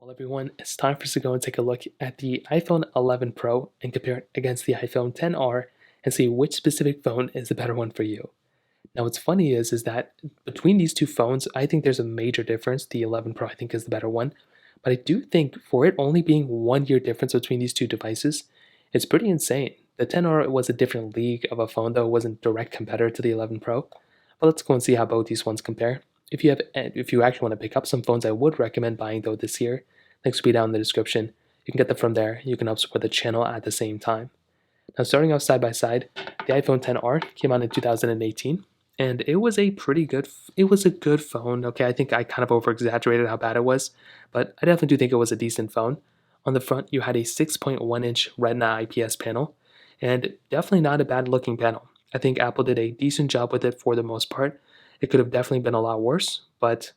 Well, everyone, it's time for us to go and take a look at the iPhone 11 Pro and compare it against the iPhone 10R and see which specific phone is the better one for you. Now, what's funny is that between these two phones, I think there's a major difference. The 11 Pro, I think, is the better one. But I do think for it only being 1 year difference between these two devices, it's pretty insane. The 10R was a different league of a phone, though it wasn't a direct competitor to the 11 Pro. But let's go and see how both these ones compare. If you actually want to pick up some phones, I would recommend buying though this year. Links will be down in the description. You can get them from there. You can help support the channel at the same time. Now, starting off side by side, the iPhone 10R came out in 2018, and it was a good phone. Okay, I think I kind of over exaggerated how bad it was, but I definitely do think it was a decent phone. On the front, you had a 6.1-inch Retina IPS panel, and definitely not a bad looking panel. I think Apple did a decent job with it for the most part. It could have definitely been a lot worse, but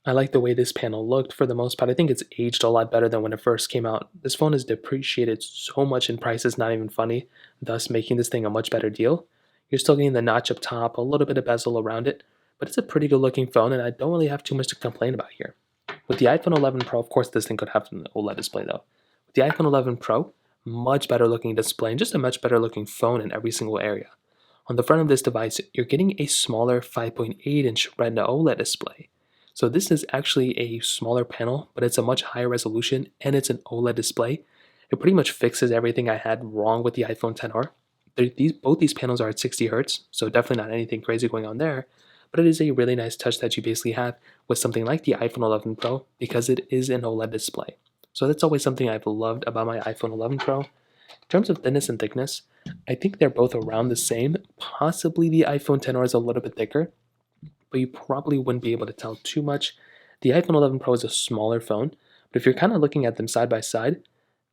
I like the way this panel looked for the most part. I think it's aged a lot better than when it first came out. This phone has depreciated so much in price, it's not even funny, thus making this thing a much better deal. You're still getting the notch up top, a little bit of bezel around it, but it's a pretty good looking phone, and I don't really have too much to complain about here. With the iPhone 11 Pro, of course, this thing could have an OLED display though. With the iPhone 11 Pro, much better looking display and just a much better looking phone in every single area. On the front of this device, you're getting a smaller 5.8-inch Retina OLED display. So this is actually a smaller panel, but it's a much higher resolution and it's an OLED display. It pretty much fixes everything I had wrong with the iPhone 10R. Both these panels are at 60 Hz, so definitely not anything crazy going on there, but it is a really nice touch that you basically have with something like the iPhone 11 Pro because it is an OLED display. So that's always something I've loved about my iPhone 11 Pro. In terms of thickness and thickness, I think they're both around the same. Possibly the iPhone 10R is a little bit thicker, but you probably wouldn't be able to tell too much. The iPhone 11 Pro is a smaller phone, but if you're kind of looking at them side by side,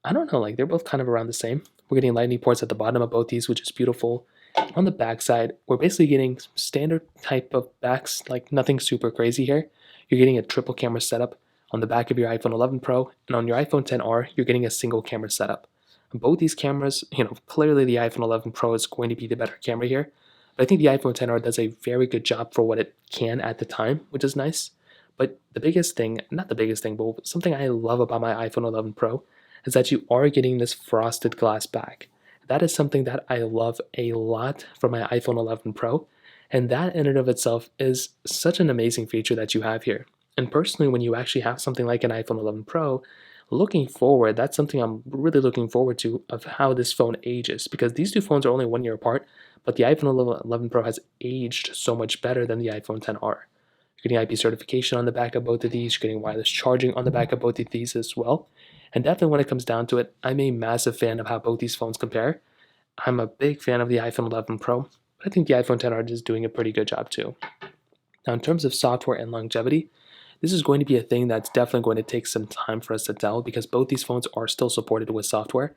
I don't know, like they're both kind of around the same. We're getting lightning ports at the bottom of both these, which is beautiful. On the back side, we're basically getting standard type of backs, like nothing super crazy here. You're getting a triple camera setup on the back of your iPhone 11 Pro, and on your iPhone 10R, you're getting a single camera setup. Both these cameras, clearly the iPhone 11 Pro is going to be the better camera here. But I think the iPhone 10R does a very good job for what it can at the time, which is nice. But the biggest thing, not the biggest thing, but something I love about my iPhone 11 Pro is that you are getting this frosted glass back. That is something that I love a lot from my iPhone 11 Pro. And that in and of itself is such an amazing feature that you have here. And personally, when you actually have something like an iPhone 11 Pro, looking forward, that's something I'm really looking forward to of how this phone ages, because these two phones are only 1 year apart, but the iPhone 11 Pro has aged so much better than the iPhone 10R. You're getting IP certification on the back of both of these, you're getting wireless charging on the back of both of these as well. And definitely when it comes down to it, I'm a massive fan of how both these phones compare. I'm a big fan of the iPhone 11 Pro, but I think the iPhone 10R is doing a pretty good job too. Now, in terms of software and longevity, this is going to be a thing that's definitely going to take some time for us to tell because both these phones are still supported with software.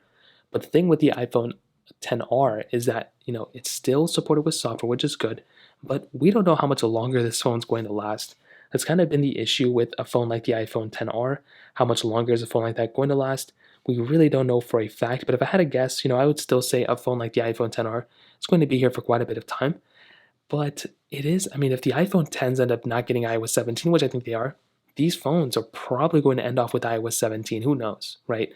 But the thing with the iPhone 10R is that, it's still supported with software, which is good, but we don't know how much longer this phone's going to last. That's kind of been the issue with a phone like the iPhone 10R. How much longer is a phone like that going to last? We really don't know for a fact, but if I had to guess, I would still say a phone like the iPhone 10R is going to be here for quite a bit of time. But it is, if the iPhone 10s end up not getting iOS 17, which I think they are, these phones are probably going to end off with iOS 17. Who knows, right?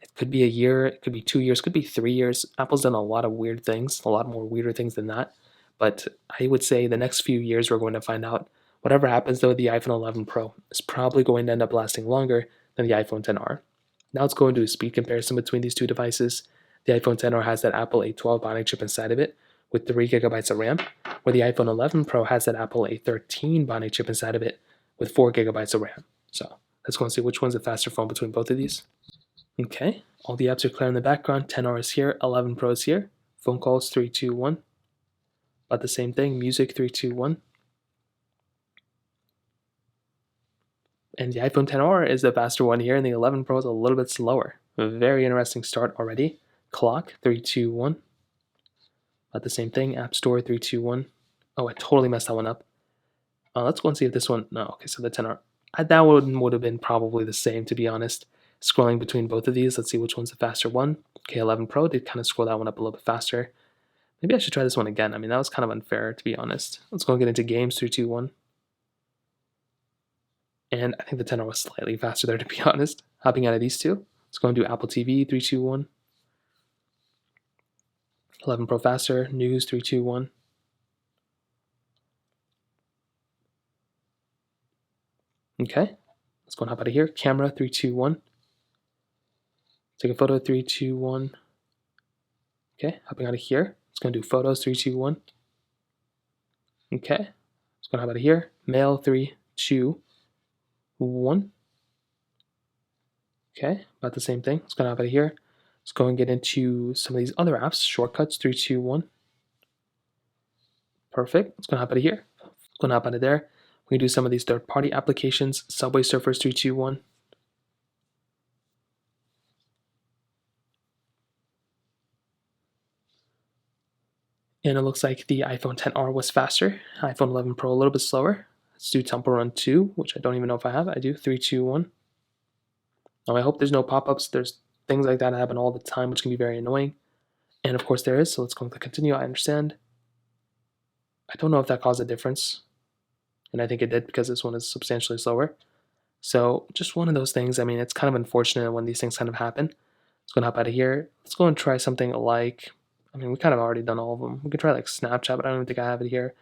It could be a year, it could be 2 years, it could be 3 years. Apple's done a lot of weird things, a lot more weirder things than that. But I would say the next few years we're going to find out. Whatever happens though with the iPhone 11 Pro is probably going to end up lasting longer than the iPhone 10R. Now let's go into a speed comparison between these two devices. The iPhone 10R has that Apple A12 Bionic chip inside of it with 3 gigabytes of RAM, where the iPhone 11 Pro has that Apple A13 Bionic chip inside of it with 4 gigabytes of RAM. So let's go and see which one's the faster phone between both of these. Okay, all the apps are clear in the background. 10R is here, 11 Pro is here. Phone calls 3, 2, 1. About the same thing. Music 3, 2, 1. And the iPhone 10R is the faster one here, and the 11 Pro is a little bit slower. A very interesting start already. Clock 3, 2, 1. About the same thing. App Store 3, 2, 1. Oh, I totally messed that one up. Let's go and see if this one. No, okay, so the 10R. That one would have been probably the same, to be honest. Scrolling between both of these, let's see which one's the faster one. Okay, 11 Pro did kind of scroll that one up a little bit faster. Maybe I should try this one again. That was kind of unfair, to be honest. Let's go and get into games 3, 2, 1. And I think the 10R was slightly faster there, to be honest. Hopping out of these two, let's go and do Apple TV, 3, 2, 1. 11 Pro faster, news, 3, 2, 1. Okay, let's go and hop out of here. Camera, 3, 2, 1. Take a photo, 3, 2, 1. Okay, hopping out of here. Let's go and do photos, 3, 2, 1. Okay, let's go and hop out of here. Mail, 3, 2, 1. Okay, about the same thing. Let's go and hop out of here. Let's go and get into some of these other apps. Shortcuts, 3, 2, 1. Perfect. Let's go and hop out of here. Let's go and hop out of there. We can do some of these third-party applications. Subway Surfers, 3, 2, 1. And it looks like the iPhone XR was faster. iPhone 11 Pro a little bit slower. Let's do Temple Run 2, which I don't even know if I have. I do. 3, 2, 1. Now I hope there's no pop-ups. There's things like that happen all the time, which can be very annoying. And of course there is, so let's go and click continue. I understand. I don't know if that caused a difference. And I think it did because this one is substantially slower. So just one of those things. I mean, it's kind of unfortunate when these things kind of happen. Let's go and hop out of here. Let's go and try something like, I mean, we kind of already done all of them. We could try like Snapchat, but I don't even think I have it here.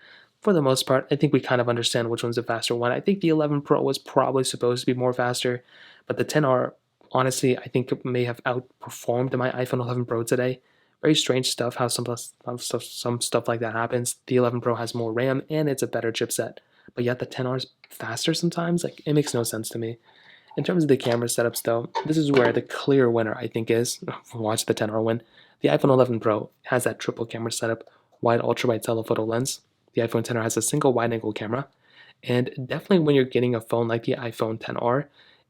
For the most part, I think we kind of understand which one's the faster one. I think the 11 Pro was probably supposed to be more faster, but the 10R, honestly, I think it may have outperformed my iPhone 11 Pro today. Very strange stuff how some stuff like that happens. The 11 Pro has more RAM and it's a better chipset, but yet the 10R is faster sometimes. Like, it makes no sense to me. In terms of the camera setups, though, this is where the clear winner, I think, is. Watch the 10R win. The iPhone 11 Pro has that triple camera setup, wide ultra-wide telephoto lens. The iPhone XR has a single wide-angle camera. And definitely when you're getting a phone like the iPhone XR,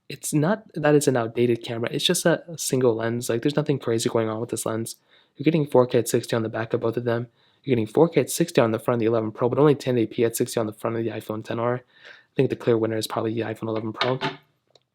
it's not that it's an outdated camera. It's just a single lens. Like, there's nothing crazy going on with this lens. You're getting 4K at 60 on the back of both of them. You're getting 4K at 60 on the front of the 11 Pro, but only 1080p at 60 on the front of the iPhone XR. I think the clear winner is probably the iPhone 11 Pro.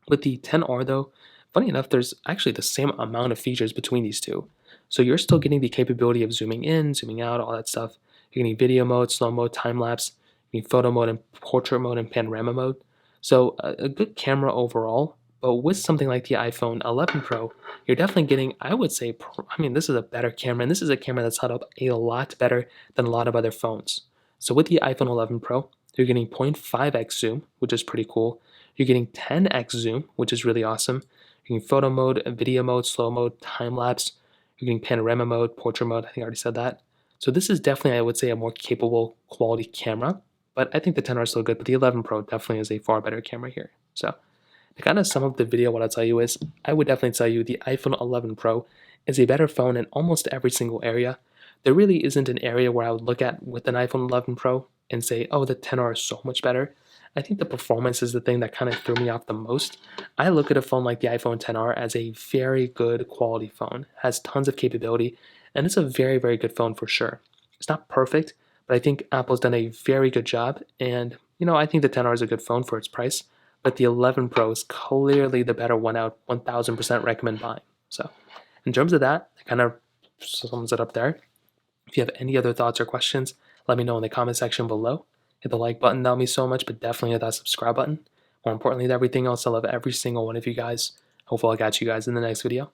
With the XR, though, funny enough, there's actually the same amount of features between these two. So you're still getting the capability of zooming in, zooming out, all that stuff. You're getting video mode, slow mode, time lapse, you're getting photo mode and portrait mode and panorama mode. So a good camera overall, but with something like the iPhone 11 Pro, you're definitely getting, I would say, I mean, this is a better camera, and this is a camera that's held up a lot better than a lot of other phones. So with the iPhone 11 Pro, you're getting 0.5x zoom, which is pretty cool. You're getting 10x zoom, which is really awesome. You're getting photo mode, video mode, slow mode, time lapse. You're getting panorama mode, portrait mode. I think I already said that. So this is definitely, I would say, a more capable quality camera. But I think the 10R is still good, but the 11 Pro definitely is a far better camera here. So to kind of sum up the video, what I'll tell you is, I would definitely tell you the iPhone 11 Pro is a better phone in almost every single area. There really isn't an area where I would look at with an iPhone 11 Pro and say, oh, the 10R is so much better. I think the performance is the thing that kind of threw me off the most. I look at a phone like the iPhone XR as a very good quality phone. It has tons of capability, and it's a very, very good phone for sure. It's not perfect, but I think Apple's done a very good job, and I think the XR is a good phone for its price, but the 11 Pro is clearly the better one out, 1000% recommend buying. So in terms of that, it kind of sums it up there. If you have any other thoughts or questions, let me know in the comment section below. Hit the like button, that would mean so much, but definitely hit that subscribe button. More importantly than everything else, I love every single one of you guys. Hopefully I'll catch you guys in the next video.